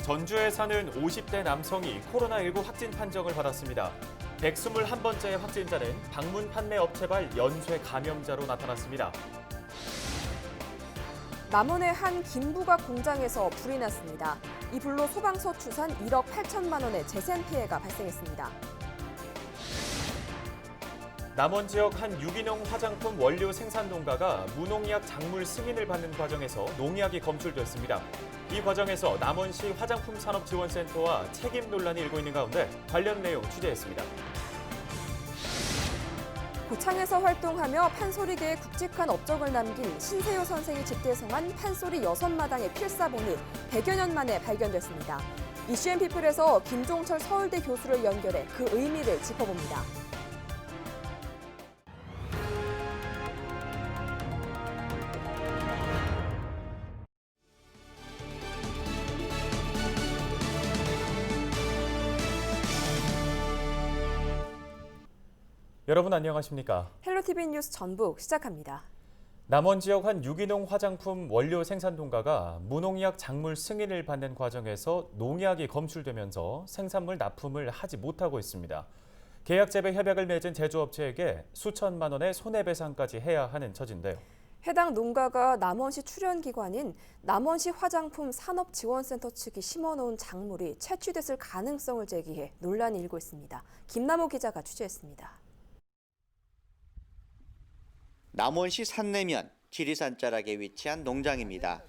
전주에 사는 50대 남성이 코로나19 확진 판정을 받았습니다. 121번째 확진자는 방문 판매 업체발 연쇄 감염자로 나타났습니다. 남원의 한 김부각 공장에서 불이 났습니다. 이 불로 소방서 추산 1억 8천만 원의 재산 피해가 발생했습니다. 남원 지역 한 유기농 화장품 원료 생산 농가가 무농약 작물 승인을 받는 과정에서 농약이 검출됐습니다. 이 과정에서 남원시 화장품산업지원센터와 책임 논란이 일고 있는 가운데 관련 내용 취재했습니다. 고창에서 활동하며 판소리계에 굵직한 업적을 남긴 신세호 선생이 집대성한 판소리 6마당의 필사본이 100여 년 만에 발견됐습니다. 이슈앤피플에서 김종철 서울대 교수를 연결해 그 의미를 짚어봅니다. 여러분 안녕하십니까? 헬로티비 뉴스 전북 시작합니다. 남원 지역 한 유기농 화장품 원료 생산 농가가 무농약 작물 승인을 받는 과정에서 농약이 검출되면서 생산물 납품을 하지 못하고 있습니다. 계약 재배 협약을 맺은 제조업체에게 수천만 원의 손해배상까지 해야 하는 처지인데요. 해당 농가가 남원시 출연기관인 남원시 화장품 산업지원센터 측이 심어놓은 작물이 채취됐을 가능성을 제기해 논란이 일고 있습니다. 김남호 기자가 취재했습니다. 남원시 산내면 지리산 자락에 위치한 농장입니다.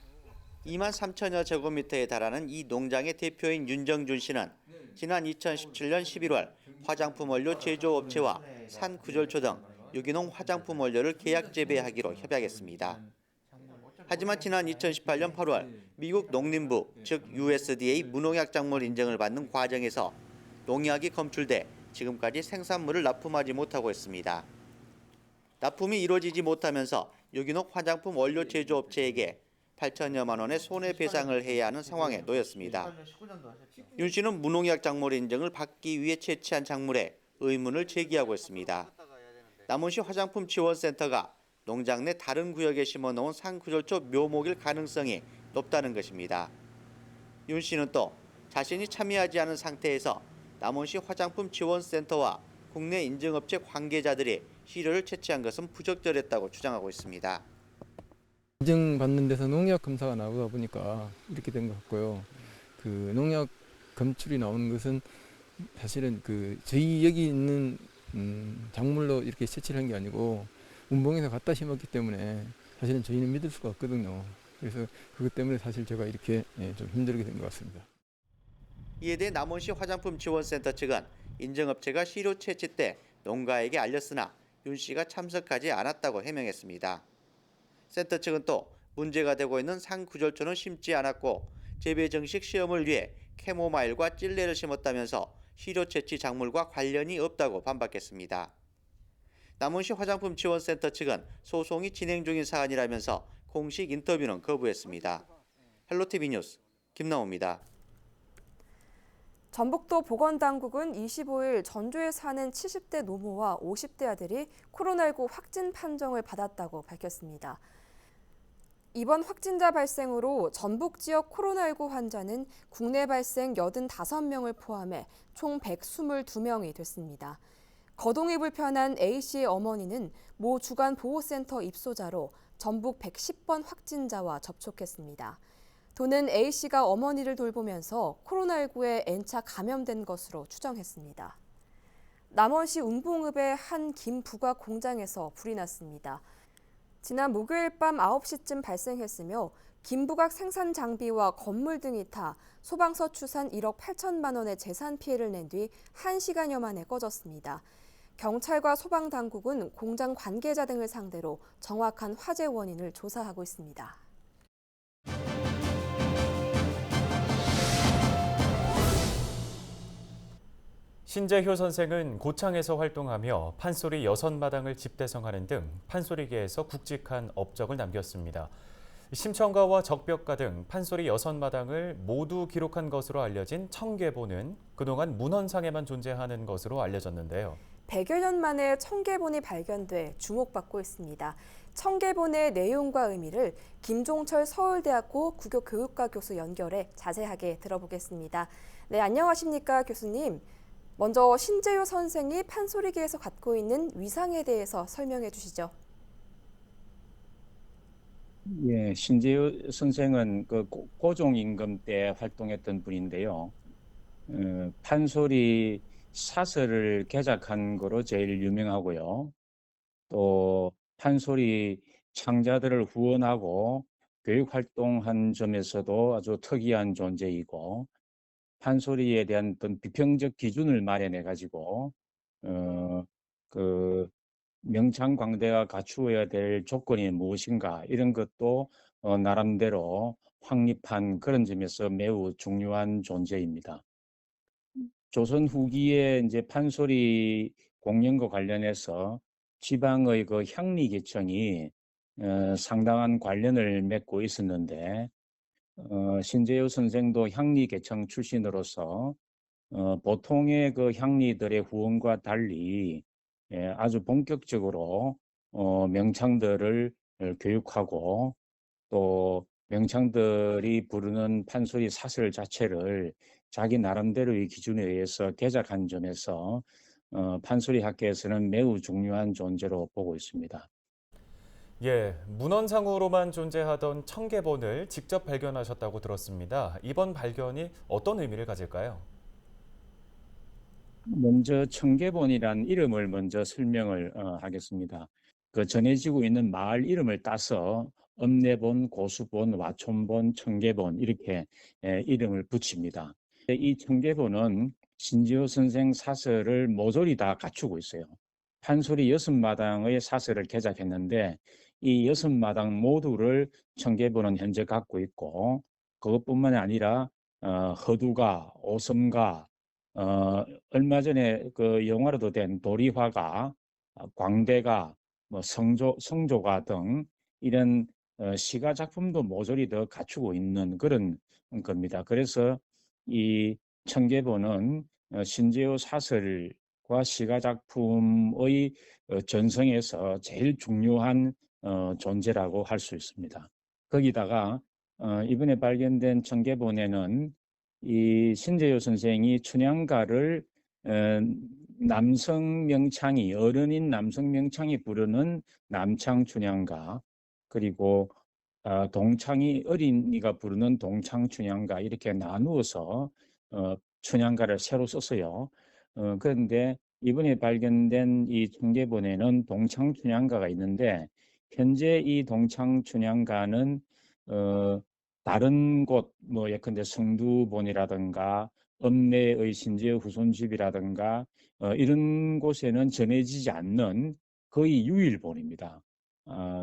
2만 3천여 제곱미터에 달하는 이 농장의 대표인 윤정준 씨는 지난 2017년 11월 화장품 원료 제조업체와 산구절초 등 유기농 화장품 원료를 계약 재배하기로 협약했습니다. 하지만 지난 2018년 8월 미국 농림부 즉 USDA 무농약 작물 인증을 받는 과정에서 농약이 검출돼 지금까지 생산물을 납품하지 못하고 있습니다. 납품이 이루어지지 못하면서 유기농 화장품 원료 제조업체에게 8천여만 원의 손해배상을 해야 하는 상황에 놓였습니다. 윤 씨는 무농약 작물 인증을 받기 위해 채취한 작물에 의문을 제기하고 있습니다. 남원시 화장품지원센터가 농장 내 다른 구역에 심어놓은 산구절초 묘목일 가능성이 높다는 것입니다. 윤 씨는 또 자신이 참여하지 않은 상태에서 남원시 화장품지원센터와 국내 인증업체 관계자들이 시료를 채취한 것은 부적절했다고 주장하고 있습니다. 인증받는 데서 농약 검사가 나오다 보니까 이렇게 된 것 같고요. 그 농약 검출이 나오는 것은 사실은 저희 여기 있는 작물로 이렇게 채취를 한 게 아니고 운봉에서 갖다 심었기 때문에 사실은 저희는 믿을 수가 없거든요. 그래서 그것 때문에 사실 제가 이렇게 좀 힘들게 된 것 같습니다. 이에 대해 남원시 화장품지원센터 측은 인증업체가 시료 채취 때 농가에게 알렸으나 윤 씨가 참석하지 않았다고 해명했습니다. 센터 측은 또 문제가 되고 있는 산구절초는 심지 않았고 재배 정식 시험을 위해 캐모마일과 찔레를 심었다면서 시료 채취 작물과 관련이 없다고 반박했습니다. 남원시 화장품지원센터 측은 소송이 진행 중인 사안이라면서 공식 인터뷰는 거부했습니다. 헬로티비 뉴스 김나호입니다. 전북도 보건당국은 25일 전주에 사는 70대 노모와 50대 아들이 코로나19 확진 판정을 받았다고 밝혔습니다. 이번 확진자 발생으로 전북 지역 코로나19 환자는 국내 발생 85명을 포함해 총 122명이 됐습니다. 거동이 불편한 A씨의 어머니는 모 주간 보호센터 입소자로 전북 110번 확진자와 접촉했습니다. 도는 A씨가 어머니를 돌보면서 코로나19에 N차 감염된 것으로 추정했습니다. 남원시 운봉읍의 한 김부각 공장에서 불이 났습니다. 지난 목요일 밤 9시쯤 발생했으며 김부각 생산 장비와 건물 등이 타 소방서 추산 1억 8천만 원의 재산 피해를 낸 뒤 1시간여 만에 꺼졌습니다. 경찰과 소방당국은 공장 관계자 등을 상대로 정확한 화재 원인을 조사하고 있습니다. 신재효 선생은 고창에서 활동하며 판소리 6마당을 집대성하는 등 판소리계에서 굵직한 업적을 남겼습니다. 심청가와 적벽가 등 판소리 6마당을 모두 기록한 것으로 알려진 청계본은 그동안 문헌상에만 존재하는 것으로 알려졌는데요. 100여 년 만에 청계본이 발견돼 주목받고 있습니다. 청계본의 내용과 의미를 김종철 서울대학교 국어교육과 교수 연결해 자세하게 들어보겠습니다. 네, 안녕하십니까, 교수님. 먼저 신재효 선생이 판소리계에서 갖고 있는 위상에 대해서 설명해 주시죠. 예, 신재유 선생은 그 고종 임금 때 활동했던 분인데요. 판소리 사설을 개작한 거로 제일 유명하고요. 또 판소리 창자들을 후원하고 교육 활동한 점에서도 아주 특이한 존재이고, 판소리에 대한 어떤 비평적 기준을 마련해 가지고 그 명창광대가 갖추어야 될 조건이 무엇인가, 이런 것도 나름대로 확립한 그런 점에서 매우 중요한 존재입니다. 조선 후기에 이제 판소리 공연과 관련해서 지방의 그 향리계청이 상당한 관련을 맺고 있었는데, 신재효 선생도 향리계청 출신으로서 보통의 그 향리들의 후원과 달리 아주 본격적으로 명창들을 교육하고, 또 명창들이 부르는 판소리 사설 자체를 자기 나름대로의 기준에 의해서 개작한 점에서 판소리 학계에서는 매우 중요한 존재로 보고 있습니다. 예, 문헌상으로만 존재하던 청계본을 직접 발견하셨다고 들었습니다. 이번 발견이 어떤 의미를 가질까요? 먼저 청계본이란 이름을 먼저 설명을 하겠습니다. 그 전해지고 있는 마을 이름을 따서 읍내본, 고수본, 와촌본, 청계본 이렇게 이름을 붙입니다. 이 청계본은 신지호 선생 사설을 모조리 다 갖추고 있어요. 판소리 6마당의 사설을 개작했는데 이 6마당 모두를 청계본은 현재 갖고 있고, 그것뿐만 아니라 허두가, 오섬가, 얼마 전에 그 영화로도 된 도리화가, 광대가, 뭐 성조가 등 이런 시가 작품도 모조리 더 갖추고 있는 그런 겁니다. 그래서 이 청계본은 신재호 사설과 시가 작품의 전성에서 제일 중요한 존재라고 할 수 있습니다. 거기다가 이번에 발견된 청계본에는 이 신재효 선생이 춘향가를 남성 명창이, 어른인 남성 명창이 부르는 남창 춘향가, 그리고 동창이, 어린이가 부르는 동창 춘향가, 이렇게 나누어서 춘향가를 새로 썼어요. 그런데 이번에 발견된 이 청계본에는 동창 춘향가가 있는데, 현재 이 동창 춘향가는 다른 곳, 뭐 예컨대 성두본이라든가 읍내의 신재의 후손집이라든가 이런 곳에는 전해지지 않는 거의 유일본입니다.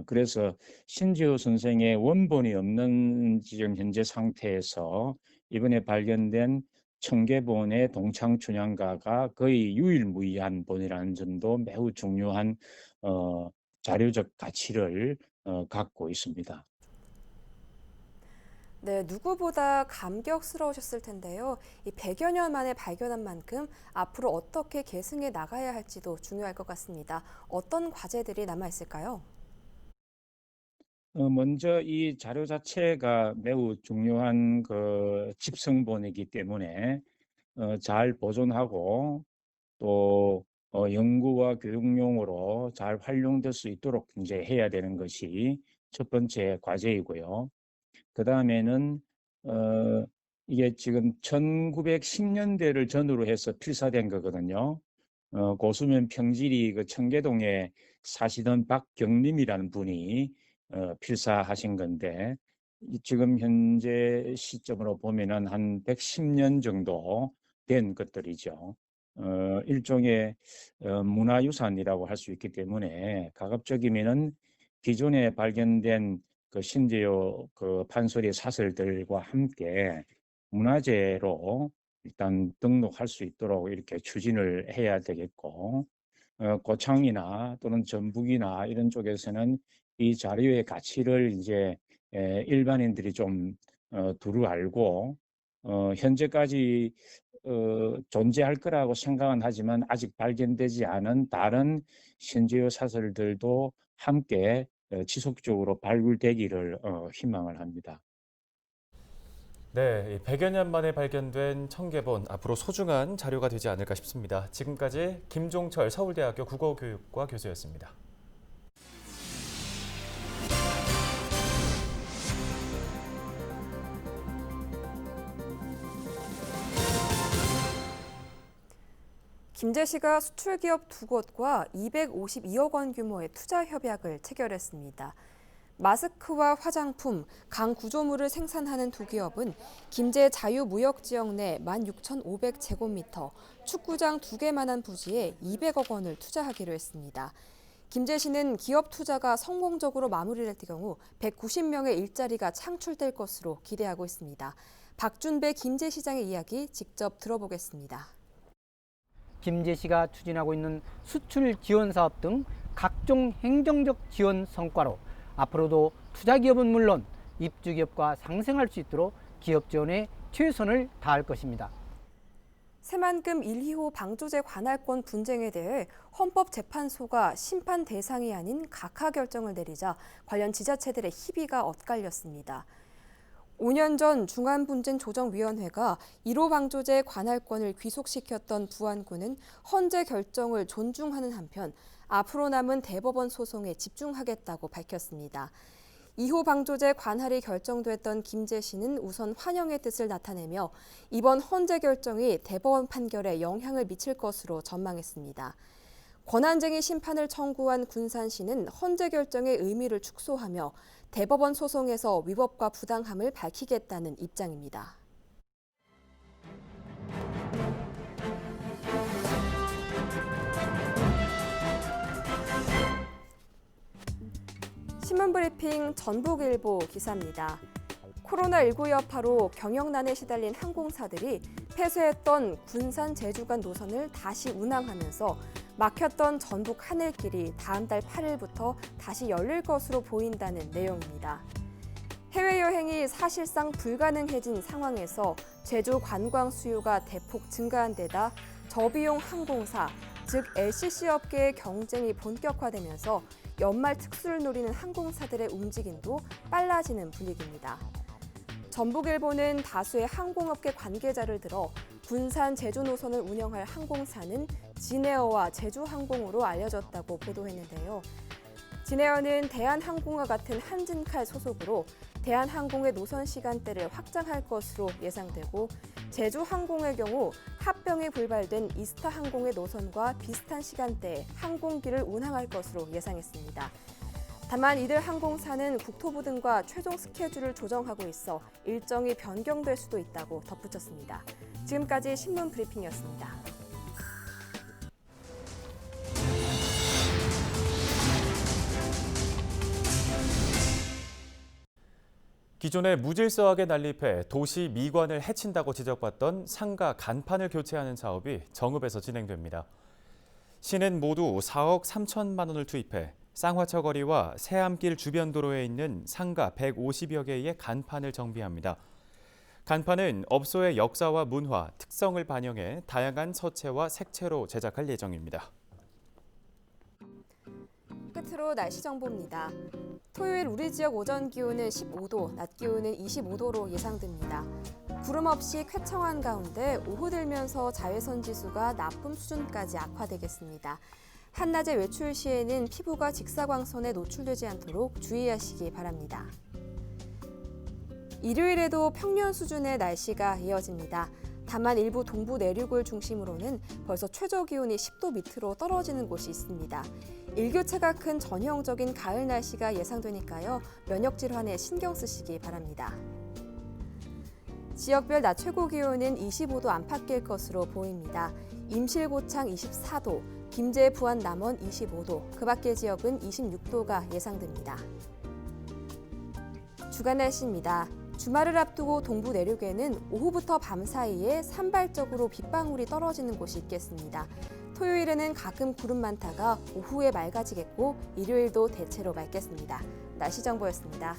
그래서 신재호 선생의 원본이 없는 지금 현재 상태에서 이번에 발견된 청계본의 동창춘향가가 거의 유일무이한 본이라는 점도 매우 중요한 자료적 가치를 갖고 있습니다. 네, 누구보다 감격스러우셨을 텐데요. 이 100여 년 만에 발견한 만큼 앞으로 어떻게 계승해 나가야 할지도 중요할 것 같습니다. 어떤 과제들이 남아 있을까요? 먼저 이 자료 자체가 매우 중요한 그 집성본이기 때문에 잘 보존하고, 또 연구와 교육용으로 잘 활용될 수 있도록 이제 해야 되는 것이 첫 번째 과제이고요. 그 다음에는 이게 지금 1910년대를 전후로 해서 필사된 거거든요. 고수면 평질이 그 청계동에 사시던 박경림이라는 분이 필사하신 건데, 지금 현재 시점으로 보면은 한 110년 정도 된 것들이죠. 일종의 문화유산이라고 할 수 있기 때문에 가급적이면은 기존에 발견된 그 신재요 그 판소리 사설들과 함께 문화재로 일단 등록할 수 있도록 이렇게 추진을 해야 되겠고, 고창이나 또는 전북이나 이런 쪽에서는 이 자료의 가치를 이제 일반인들이 좀 두루 알고, 현재까지 존재할 거라고 생각은 하지만 아직 발견되지 않은 다른 신재요 사설들도 함께 지속적으로 발굴되기를 희망을 합니다. 네, 100여 년 만에 발견된 청계본 앞으로 소중한 자료가 되지 않을까 싶습니다. 지금까지 김종철 서울대학교 국어교육과 교수였습니다. 김제시가 수출기업 2곳과 252억 원 규모의 투자 협약을 체결했습니다. 마스크와 화장품, 강 구조물을 생산하는 두 기업은 김제 자유무역지역 내 16,500제곱미터, 축구장 2개만한 부지에 200억 원을 투자하기로 했습니다. 김제시는 기업 투자가 성공적으로 마무리될 경우 190명의 일자리가 창출될 것으로 기대하고 있습니다. 박준배 김제시장의 이야기 직접 들어보겠습니다. 김제시가 추진하고 있는 수출 지원 사업 등 각종 행정적 지원 성과로 앞으로도 투자기업은 물론 입주기업과 상생할 수 있도록 기업 지원에 최선을 다할 것입니다. 새만금 1~2호 방조제 관할권 분쟁에 대해 헌법재판소가 심판 대상이 아닌 각하 결정을 내리자 관련 지자체들의 희비가 엇갈렸습니다. 5년 전 중앙분쟁조정위원회가 1호 방조제 관할권을 귀속시켰던 부안군은 헌재 결정을 존중하는 한편 앞으로 남은 대법원 소송에 집중하겠다고 밝혔습니다. 2호 방조제 관할이 결정됐던 김제시는 우선 환영의 뜻을 나타내며 이번 헌재 결정이 대법원 판결에 영향을 미칠 것으로 전망했습니다. 권한쟁의 심판을 청구한 군산시는 헌재 결정의 의미를 축소하며 대법원 소송에서 위법과 부당함을 밝히겠다는 입장입니다. 신문브리핑 전북일보 기사입니다. 코로나19 여파로 경영난에 시달린 항공사들이 폐쇄했던 군산 제주 간 노선을 다시 운항하면서 막혔던 전북 하늘길이 다음 달 8일부터 다시 열릴 것으로 보인다는 내용입니다. 해외여행이 사실상 불가능해진 상황에서 제주 관광 수요가 대폭 증가한 데다 저비용 항공사, 즉 LCC 업계의 경쟁이 본격화되면서 연말 특수를 노리는 항공사들의 움직임도 빨라지는 분위기입니다. 전북일보는 다수의 항공업계 관계자를 들어 군산 제주 노선을 운영할 항공사는 진에어와 제주항공으로 알려졌다고 보도했는데요. 진에어는 대한항공과 같은 한진칼 소속으로 대한항공의 노선 시간대를 확장할 것으로 예상되고 제주항공의 경우 합병이 불발된 이스타항공의 노선과 비슷한 시간대에 항공기를 운항할 것으로 예상했습니다. 다만 이들 항공사는 국토부 등과 최종 스케줄을 조정하고 있어 일정이 변경될 수도 있다고 덧붙였습니다. 지금까지 신문 브리핑이었습니다. 기존에 무질서하게 난립해 도시 미관을 해친다고 지적받던 상가 간판을 교체하는 사업이 정읍에서 진행됩니다. 시는 모두 4억 3천만 원을 투입해 쌍화차 거리와 새암길 주변 도로에 있는 상가 150여 개의 간판을 정비합니다. 간판은 업소의 역사와 문화, 특성을 반영해 다양한 서체와 색채로 제작할 예정입니다. 끝으로 날씨 정보입니다. 토요일 우리 지역 오전 기온은 15도, 낮 기온은 25도로 예상됩니다. 구름 없이 쾌청한 가운데 오후 들면서 자외선 지수가 나쁨 수준까지 악화되겠습니다. 한낮의 외출 시에는 피부가 직사광선에 노출되지 않도록 주의하시기 바랍니다. 일요일에도 평년 수준의 날씨가 이어집니다. 다만 일부 동부 내륙을 중심으로는 벌써 최저 기온이 10도 밑으로 떨어지는 곳이 있습니다. 일교차가 큰 전형적인 가을 날씨가 예상되니까요. 면역 질환에 신경 쓰시기 바랍니다. 지역별 낮 최고 기온은 25도 안팎일 것으로 보입니다. 임실고창 24도, 김제, 부안, 남원 25도, 그 밖의 지역은 26도가 예상됩니다. 주간 날씨입니다. 주말을 앞두고 동부 내륙에는 오후부터 밤 사이에 산발적으로 빗방울이 떨어지는 곳이 있겠습니다. 토요일에는 가끔 구름 많다가 오후에 맑아지겠고 일요일도 대체로 맑겠습니다. 날씨 정보였습니다.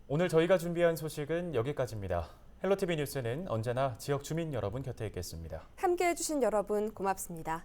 오늘 저희가 준비한 소식은 여기까지입니다. 헬로티비 뉴스는 언제나 지역 주민 여러분 곁에 있겠습니다. 함께해 주신 여러분 고맙습니다.